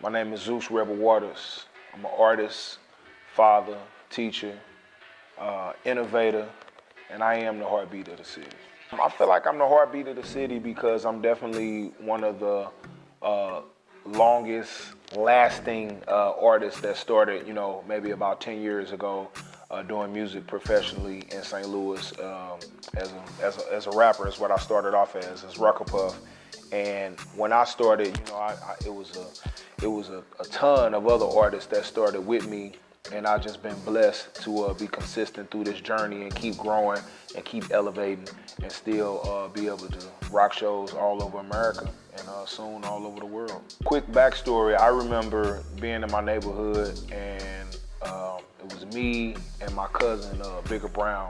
My name is Zeus Rebel Waters. I'm an artist, father, teacher, innovator, and I am the heartbeat of the city. I feel like I'm the heartbeat of the city because I'm definitely one of the longest lasting artists that started, maybe about 10 years ago doing music professionally in St. Louis as a rapper is what I started off as Rucker Puff. And when I started, it was a ton of other artists that started with me, and I've just been blessed to be consistent through this journey and keep growing and keep elevating and still be able to rock shows all over America and soon all over the world. Quick backstory, I remember being in my neighborhood and it was me and my cousin, Bigger Brown.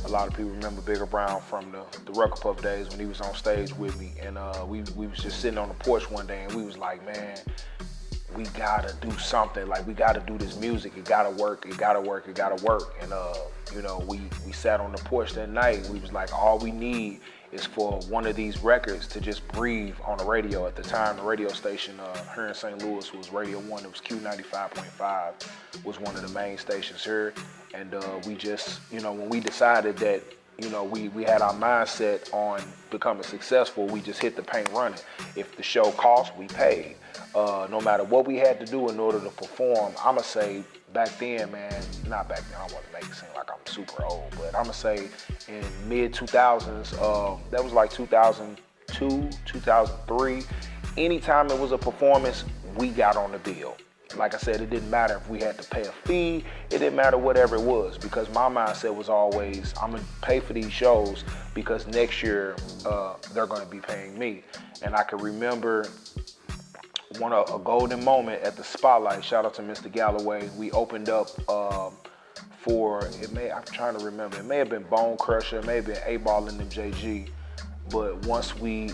A lot of people remember Bigger Brown from the Rucker Puff days when he was on stage with me. And we was just sitting on the porch one day and we was like, man, we gotta do something. Like, we gotta do this music. It gotta work, it gotta work, it gotta work. And we sat on the porch that night and we was like, all we need is for one of these records to just breathe on the radio. At the time, the radio station here in St. Louis was Radio 1. It was Q95.5, was one of the main stations here. And we just, when we decided that, we had our mindset on becoming successful, we just hit the paint running. If the show cost, we paid. No matter what we had to do in order to perform, I'ma say back then, man, not back then, I don't want to make it seem like I'm super old, but I'ma say in mid-2000s, that was like 2002, 2003, anytime it was a performance, we got on the bill. Like I said, it didn't matter if we had to pay a fee, it didn't matter whatever it was, because my mindset was always, I'm gonna pay for these shows because next year they're gonna be paying me. And I can remember a golden moment at the Spotlight. Shout out to Mr. Galloway. We opened up I'm trying to remember, it may have been Bone Crusher, maybe an 8-Ball and them JG. But once we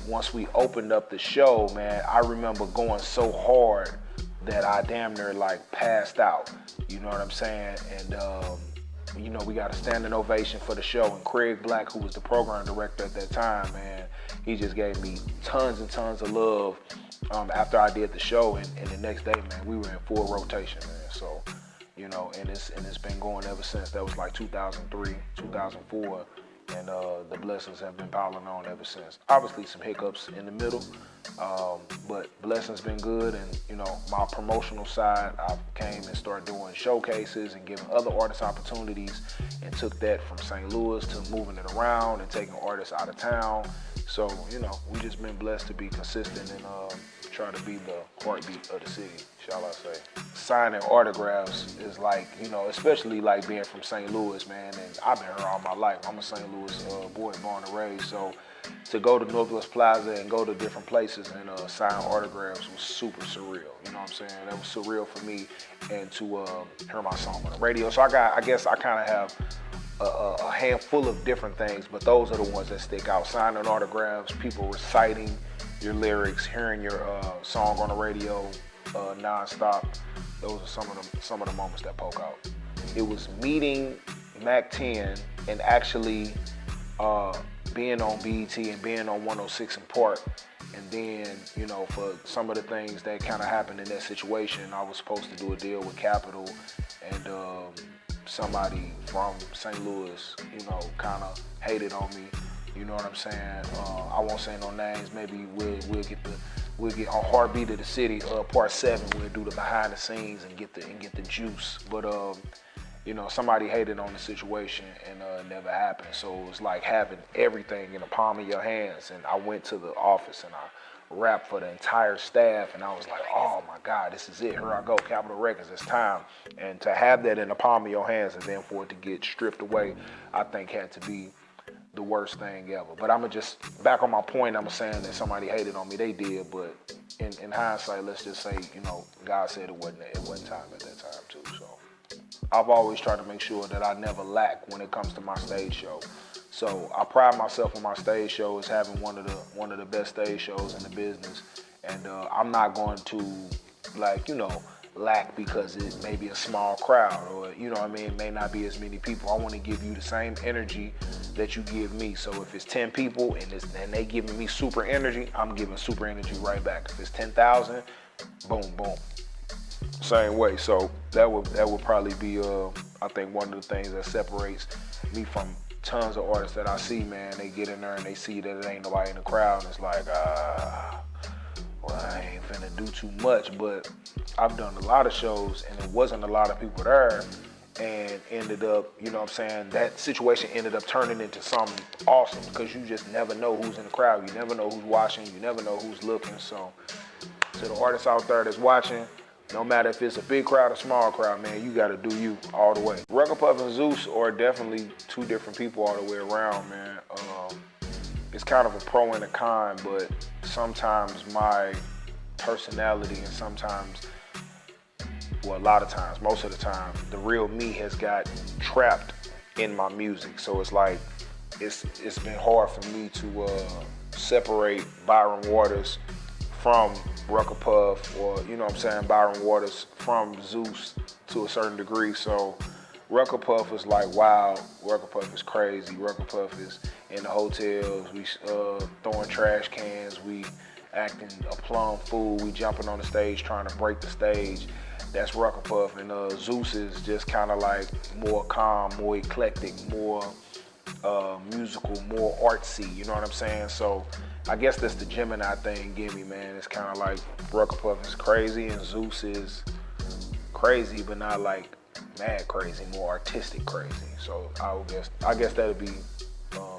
opened up the show, man, I remember going so hard that I damn near like passed out. You know what I'm saying? And we got a standing ovation for the show. And Craig Black, who was the program director at that time, man, he just gave me tons and tons of love after I did the show. And the next day, man, we were in full rotation, man. So, and it's been going ever since. That was like 2003, 2004. And the blessings have been piling on ever since. Obviously some hiccups in the middle, but blessings been good. And my promotional side, I came and started doing showcases and giving other artists opportunities, and took that from St. Louis to moving it around and taking artists out of town. So, we just been blessed to be consistent and try to be the heartbeat of the city, shall I say. Signing autographs is like, especially like being from St. Louis, man, and I've been here all my life. I'm a St. Louis boy, born and raised, so to go to Northwest Plaza and go to different places and sign autographs was super surreal, you know what I'm saying? That was surreal for me, and to hear my song on the radio. So I guess I kind of have a handful of different things, but those are the ones that stick out. Signing autographs, people reciting your lyrics, hearing your song on the radio nonstop. Those are some of the moments that poke out. It was meeting Mack 10 and actually being on BET and being on 106 in Park. And then, for some of the things that kind of happened in that situation, I was supposed to do a deal with Capitol, and somebody from St. Louis, kind of hated on me. You know what I'm saying? I won't say no names. Maybe we'll get on Heartbeat of the City, part 7. We'll do the behind the scenes and get the juice. But somebody hated on the situation, and it never happened. So it was like having everything in the palm of your hands. And I went to the office and I rapped for the entire staff, and I was like, oh my God, this is it. Here I go, Capitol Records, it's time. And to have that in the palm of your hands and then for it to get stripped away, I think had to be the worst thing ever. But I'm just back on my point. I'm saying that somebody hated on me. They did, but in hindsight, let's just say, God said it wasn't time at that time too. So I've always tried to make sure that I never lack when it comes to my stage show. So I pride myself on my stage show as having one of the best stage shows in the business, and I'm not going to lack because it may be a small crowd, or it may not be as many people. I want to give you the same energy that you give me. So if it's 10 people and they giving me super energy, I'm giving super energy right back. If it's 10,000, boom, boom. Same way. So that would probably be I think one of the things that separates me from tons of artists that I see, man. They get in there and they see that it ain't nobody in the crowd, and it's like, well, I ain't finna do too much. But I've done a lot of shows and it wasn't a lot of people there, and ended up, you know what I'm saying, that situation ended up turning into something awesome, because you just never know who's in the crowd. You never know who's watching. You never know who's looking. So to the artists out there that's watching, no matter if it's a big crowd or small crowd, man, you gotta do you all the way. Rucker Puff and Zeus are definitely two different people all the way around, man. It's kind of a pro and a con, but sometimes my personality and sometimes, well, a lot of times, most of the time, the real me has got trapped in my music. So it's like, it's been hard for me to separate Byron Waters from Rucker Puff, or, you know what I'm saying, Byron Waters from Zeus to a certain degree. So Rucker Puff is like wild, Rucker Puff is crazy, Rucker Puff is in the hotels, we throwing trash cans, we acting a plum fool, we jumping on the stage trying to break the stage. That's Rucker Puff. And Zeus is just kind of like more calm, more eclectic, more musical, more artsy, you know what I'm saying? So I guess that's the Gemini thing, gimme, man. It's kind of like Rucker Puff is crazy and Zeus is crazy, but not like mad crazy, more artistic crazy. So I guess that'd be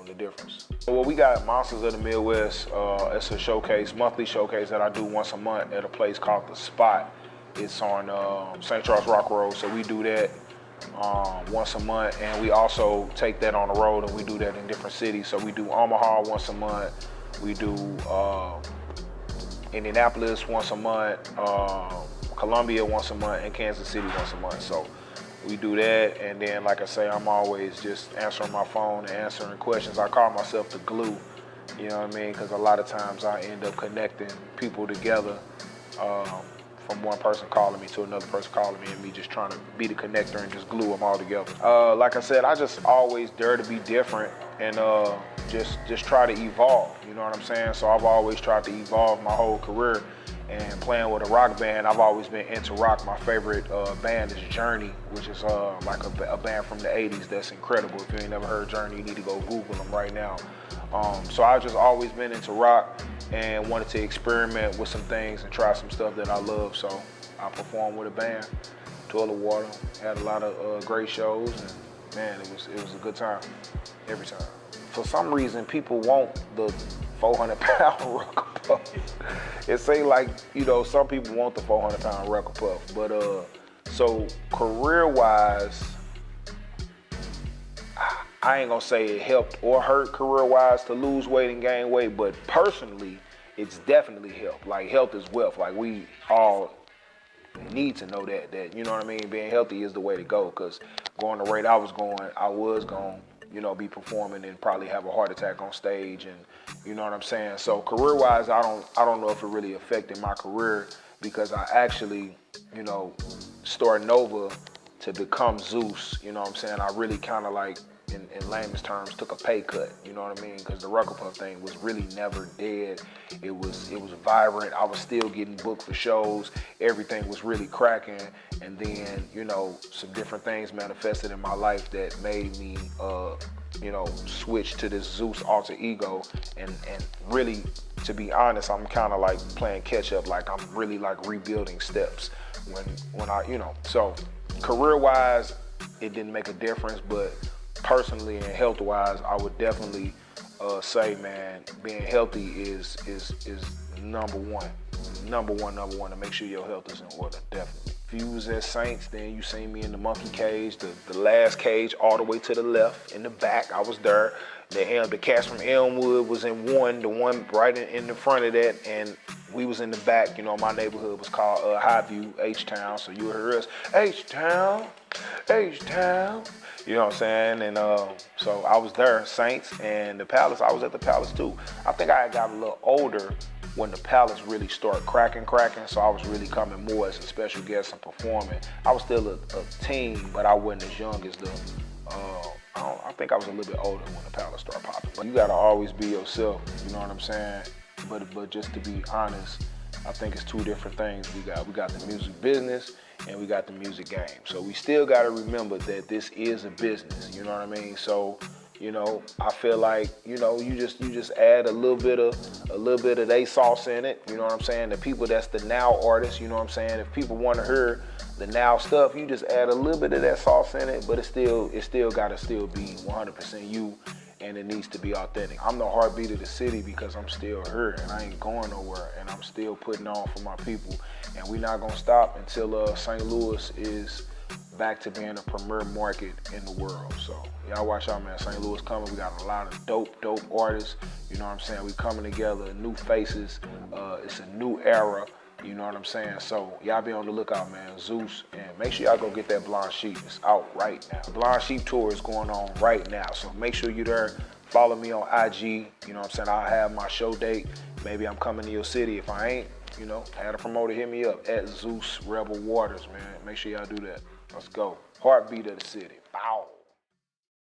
the difference. Well, we got Monsters of the Midwest. It's a showcase, monthly showcase that I do once a month at a place called The Spot. It's on St. Charles Rock Road, so we do that once a month, and we also take that on the road and we do that in different cities. So we do Omaha once a month, we do Indianapolis once a month, Columbia once a month, and Kansas City once a month. So we do that, and then, like I say, I'm always just answering my phone and answering questions. I call myself the glue, you know what I mean? Because a lot of times I end up connecting people together, from one person calling me to another person calling me, and me just trying to be the connector and just glue them all together. Like I said, I just always dare to be different and just try to evolve, you know what I'm saying? So I've always tried to evolve my whole career, and playing with a rock band, I've always been into rock. My favorite band is Journey, which is like a band from the 80s that's incredible. If you ain't never heard Journey, you need to go Google them right now. So I've just always been into rock and wanted to experiment with some things and try some stuff that I love. So I performed with a band, Toilet Water, had a lot of great shows, and man, it was a good time, every time. For some reason, people want the 400-pound Rucker Puff. It seems like, you know, some people want the 400-pound Rucker Puff, but so career-wise, I ain't gonna say it helped or hurt career-wise to lose weight and gain weight, but personally, it's definitely helped. Like, health is wealth. Like, we all need to know that, you know what I mean? Being healthy is the way to go, because going the rate I was going, you know, be performing and probably have a heart attack on stage, and you know what I'm saying? So career-wise, I don't know if it really affected my career, because I actually, you know, starting over to become Zeus, you know what I'm saying? I really kind of like, in layman's terms, took a pay cut, you know what I mean? Because the Rucker Puff thing was really never dead. It was vibrant. I was still getting booked for shows. Everything was really cracking. And then, you know, some different things manifested in my life that made me, you know, switch to this Zeus alter ego. And really, to be honest, I'm kind of like playing catch up. Like, I'm really like rebuilding steps when I, you know. So career-wise, it didn't make a difference, but personally and health-wise, I would definitely say, man, being healthy is number one to make sure your health is in order, definitely. If you was at Saints, then you seen me in the monkey cage, the last cage all the way to the left, in the back, I was there. The cast from Elmwood was in the one right in the front of that, and we was in the back. You know, my neighborhood was called Highview, H-Town, so you heard us, H-Town, H-Town. You know what I'm saying? And so I was there, Saints, and the Palace, I was at the Palace too. I think I got a little older when the Palace really started cracking, so I was really coming more as a special guest and performing. I was still a teen, but I wasn't as young as the, I think I was a little bit older when the Palace started popping. But you gotta always be yourself, you know what I'm saying? But just to be honest, I think it's two different things. We got the music business and we got the music game. So we still got to remember that this is a business. You know what I mean? So, you know, I feel like, you know, you just add a little bit of they sauce in it. You know what I'm saying? The people that's the now artists. You know what I'm saying? If people want to hear the now stuff, you just add a little bit of that sauce in it, but it still gotta still be 100% you, and it needs to be authentic. I'm the heartbeat of the city because I'm still here and I ain't going nowhere, and I'm still putting on for my people, and we're not gonna stop until St. Louis is back to being a premier market in the world. So y'all watch out, man. St. Louis coming. We got a lot of dope artists. You know what I'm saying? We coming together, new faces. It's a new era. You know what I'm saying? So y'all be on the lookout, man. Zeus, and make sure y'all go get that Blonde Sheep. It's out right now. The Blonde Sheep tour is going on right now. So make sure you're there. Follow me on IG. You know what I'm saying? I'll have my show date. Maybe I'm coming to your city. If I ain't, you know, had a promoter hit me up at Zeus Rebel Waters, man. Make sure y'all do that. Let's go. Heartbeat of the city. Bow.